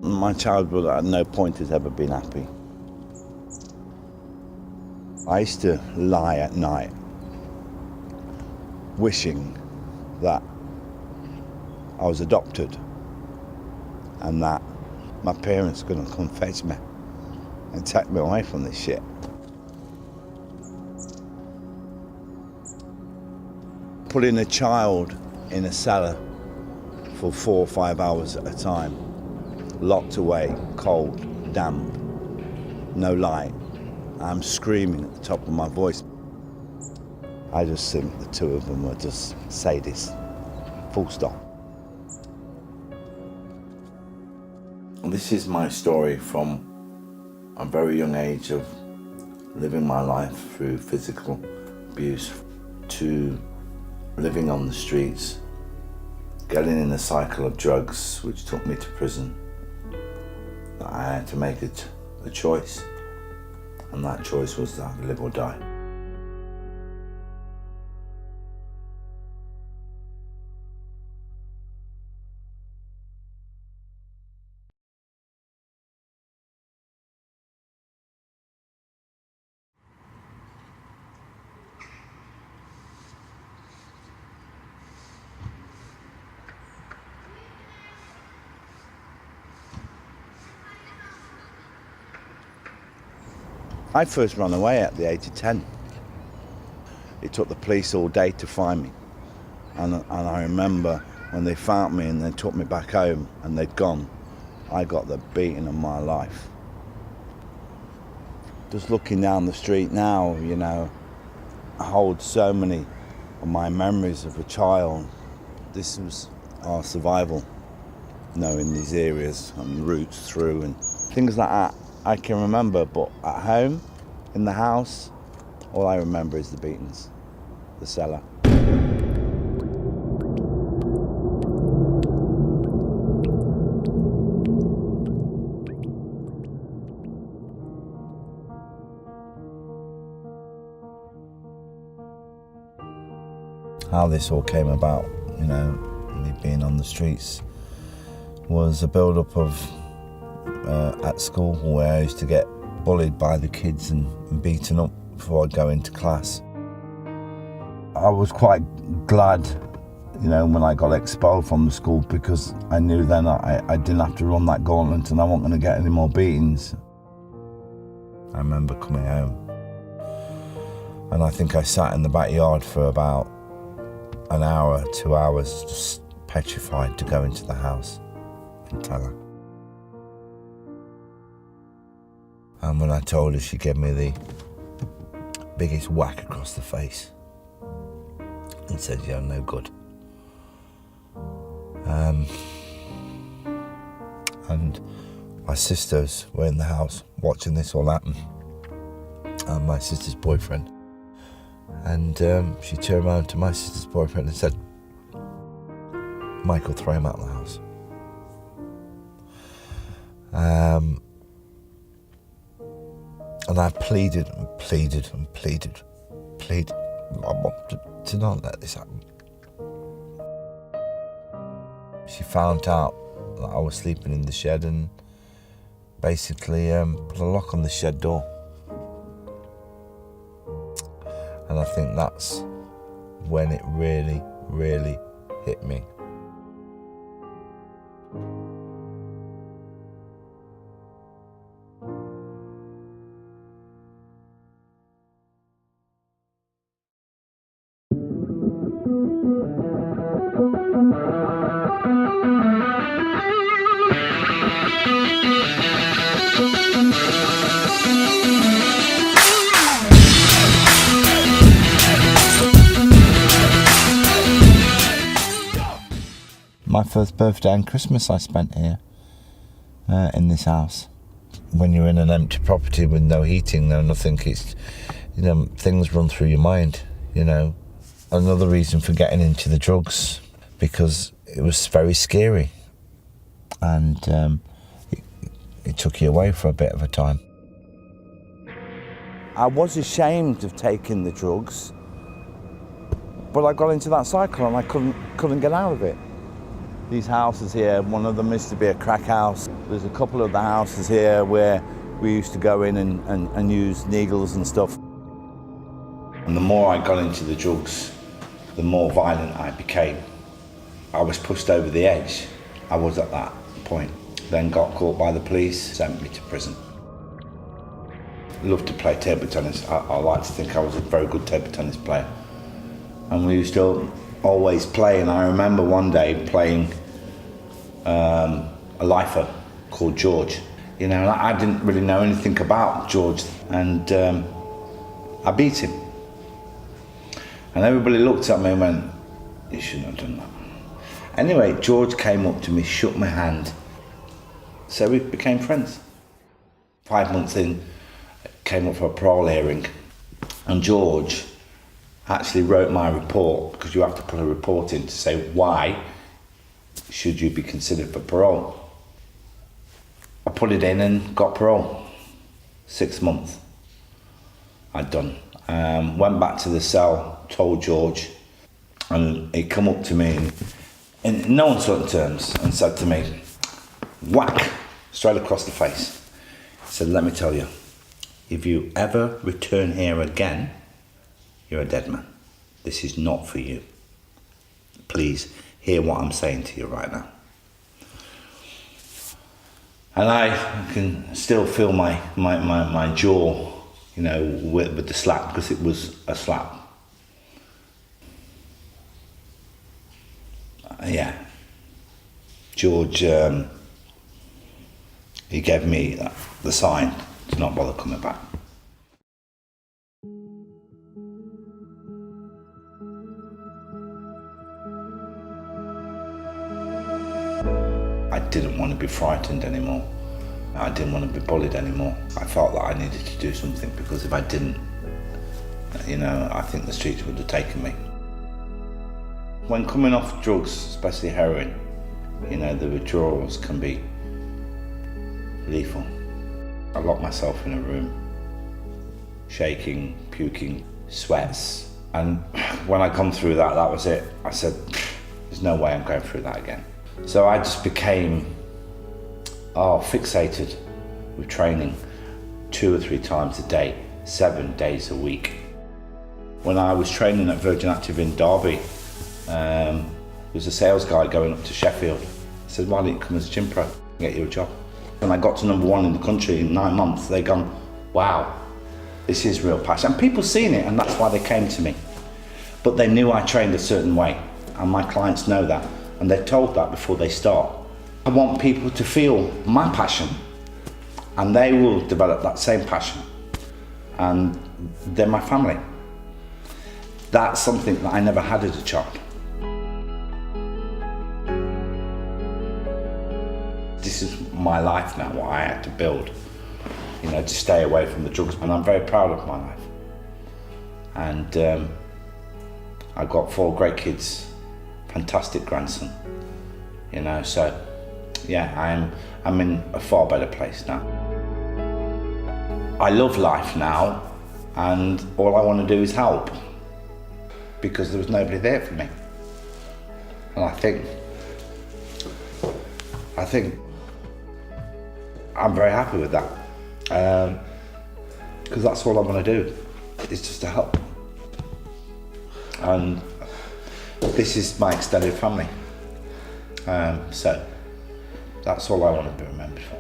My childhood at no point has ever been happy. I used to lie at night wishing that I was adopted and that my parents were going to come fetch me and take me away from this shit. Putting a child in a cellar for 4 or 5 hours at a time, locked away, cold, damp, no light. I'm screaming at the top of my voice. I just think the two of them were just sadists, full stop. This is my story from a very young age of living my life through physical abuse to living on the streets, getting in a cycle of drugs which took me to prison. I had to make a choice, and that choice was that live or die. I first ran away at the age of 10. It took the police all day to find me. And I remember when they found me and they took me back home and they'd gone, I got the beating of my life. Just looking down the street now, you know, I hold so many of my memories of a child. This was our survival, knowing these areas and routes through and things like that. I can remember, but at home, in the house, all I remember is the beatings, the cellar. How this all came about, you know, me being on the streets, was a build-up of at school where I used to get bullied by the kids and beaten up before I'd go into class. I was quite glad, you know, when I got expelled from the school, because I knew then I didn't have to run that gauntlet and I wasn't going to get any more beatings. I remember coming home and I think I sat in the backyard for about an hour, 2 hours, just petrified to go into the house and tell her. And when I told her, she gave me the biggest whack across the face and said, "You're no good." And my sisters were in the house watching this all happen, and my sister's boyfriend. And she turned around to my sister's boyfriend and said, "Michael, throw him out of the house." And I pleaded and pleaded and pleaded my mum to not let this happen. She found out that I was sleeping in the shed and basically put a lock on the shed door. And I think that's when it really, really hit me. My first birthday and Christmas I spent here, in this house. When you're in an empty property with no heating, no nothing, it's, you know, things run through your mind, you know. Another reason for getting into the drugs, because it was very scary, and it took you away for a bit of a time. I was ashamed of taking the drugs, but I got into that cycle and I couldn't get out of it. These houses here, one of them used to be a crack house. There's a couple of the houses here where we used to go in and use needles and stuff. And the more I got into the drugs, the more violent I became. I was pushed over the edge. I was at that point. Then got caught by the police, sent me to prison. Loved to play table tennis. I like to think I was a very good table tennis player. And we used to always play, and I remember one day playing a lifer called George. You know, I didn't really know anything about George, and I beat him. And everybody looked at me and went, "You shouldn't have done that." Anyway, George came up to me, shook my hand, so we became friends. 5 months in, came up for a parole hearing, and George actually wrote my report, because you have to put a report in to say why should you be considered for parole. I put it in and got parole. 6 months I'd done. Went back to the cell, told George, and he come up to me in no uncertain terms and said to me, whack, straight across the face. He said, "Let me tell you, if you ever return here again, you're a dead man. This is not for you. Please hear what I'm saying to you right now." And I can still feel my jaw, you know, with the slap, because it was a slap. Yeah. George, he gave me the sign to not bother coming back. I didn't want to be frightened anymore. I didn't want to be bullied anymore. I felt that I needed to do something, because if I didn't, you know, I think the streets would have taken me. When coming off drugs, especially heroin, you know, the withdrawals can be lethal. I locked myself in a room, shaking, puking, sweats. And when I come through that was it. I said, there's no way I'm going through that again. So I just became fixated with training 2 or 3 times a day, 7 days a week. When I was training at Virgin Active in Derby, there was a sales guy going up to Sheffield. I said, "Why don't you come as a gym pro and get you a job?" When I got to #1 in the country in 9 months, they gone, "Wow, this is real passion." And people seen it, and that's why they came to me. But they knew I trained a certain way, and my clients know that, and they're told that before they start. I want people to feel my passion, and they will develop that same passion, and they're my family. That's something that I never had as a child. This is my life now, what I had to build, you know, to stay away from the drugs, and I'm very proud of my life. And I've got 4 great kids, fantastic grandson, you know, so yeah, I'm in a far better place now. I love life now, and all I want to do is help, because there was nobody there for me. And I think I'm very happy with that, because that's all I want to do, is just to help. And this is my extended family, so that's all I want to be remembered for.